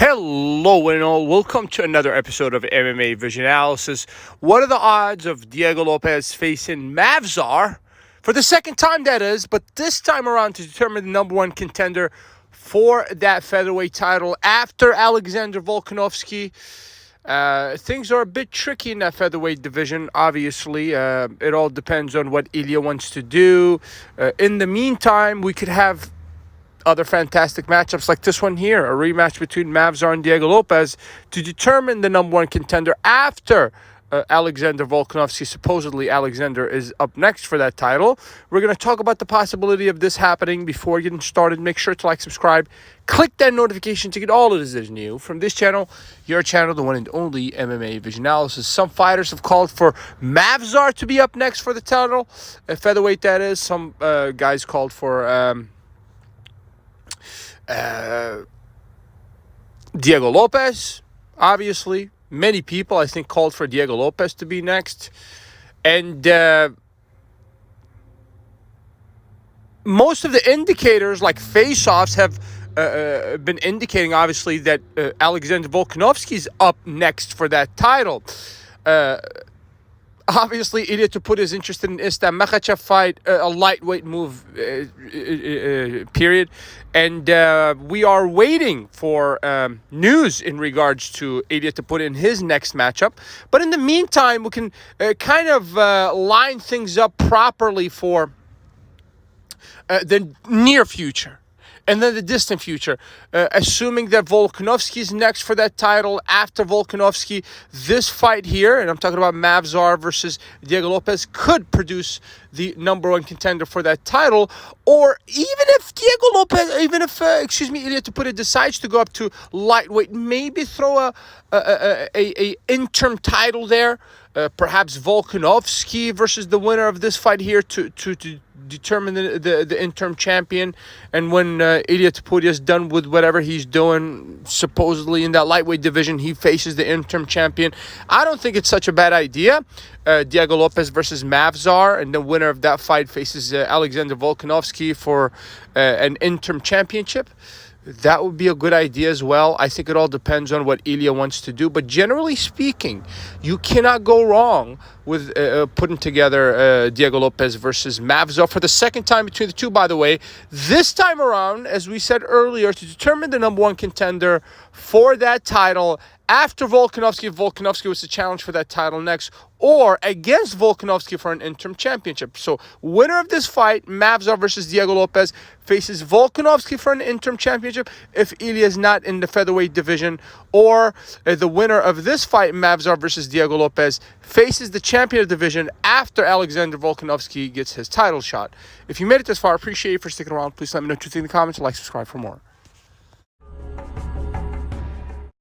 Hello and all, welcome to another episode of MMA Vision Analysis. What are the odds of Diego Lopes facing Movsar for the second time, that is, but this time around to determine the number one contender for that featherweight title after Alexander Volkanovski? Things are a bit tricky in that featherweight division, obviously. It all depends on what Ilya wants to do. In the meantime, we could have other fantastic matchups like this one here, a rematch between Movsar and Diego Lopes to determine the number one contender after Alexander Volkanovski. Supposedly Alexander is up next for that title. We're going to talk about the possibility of this happening. Before getting started, make sure to like, subscribe, click that notification to get all of this is new from this channel, your channel, the one and only MMA Vision Analysis. Some fighters have called for Movsar to be up next for the title, featherweight that is. Some guys called for Diego Lopes, obviously. Many people, I think, called for Diego Lopes to be next. And most of the indicators, like face-offs, have been indicating, obviously, that Alexander Volkanovski is up next for that title. Obviously, Ilya Topuria is interested in Islam Makhachev fight, a lightweight move, period. And we are waiting for news in regards to Ilya Topuria in his next matchup. But in the meantime, we can kind of line things up properly for the near future. And then the distant future, assuming that Volkanovski is next for that title. After Volkanovski, this fight here, and I'm talking about Movsar versus Diego Lopes, could produce the number one contender for that title. Or even if Ilya Topuria decides to go up to lightweight, maybe throw a interim title there. Perhaps Volkanovski versus the winner of this fight here to determine the interim champion. And when Ilya Topuria is done with whatever he's doing, supposedly in that lightweight division, he faces the interim champion. I don't think it's such a bad idea. Diego Lopes versus Movsar, and the winner of that fight faces Alexander Volkanovski for an interim championship. That would be a good idea as well. I think it all depends on what Ilya wants to do. But generally speaking, you cannot go wrong with putting together Diego Lopes versus Movsar for the second time between the two, by the way. This time around, as we said earlier, to determine the number one contender for that title after Volkanovski, if Volkanovski was to challenge for that title next, or against Volkanovski for an interim championship. So winner of this fight, Movsar versus Diego Lopes, faces Volkanovski for an interim championship if Ilya is not in the featherweight division. Or the winner of this fight, Movsar versus Diego Lopes, faces the champion of the division after Alexander Volkanovski gets his title shot. If you made it this far, I appreciate you for sticking around. Please let me know what you think in the comments. Like, subscribe for more.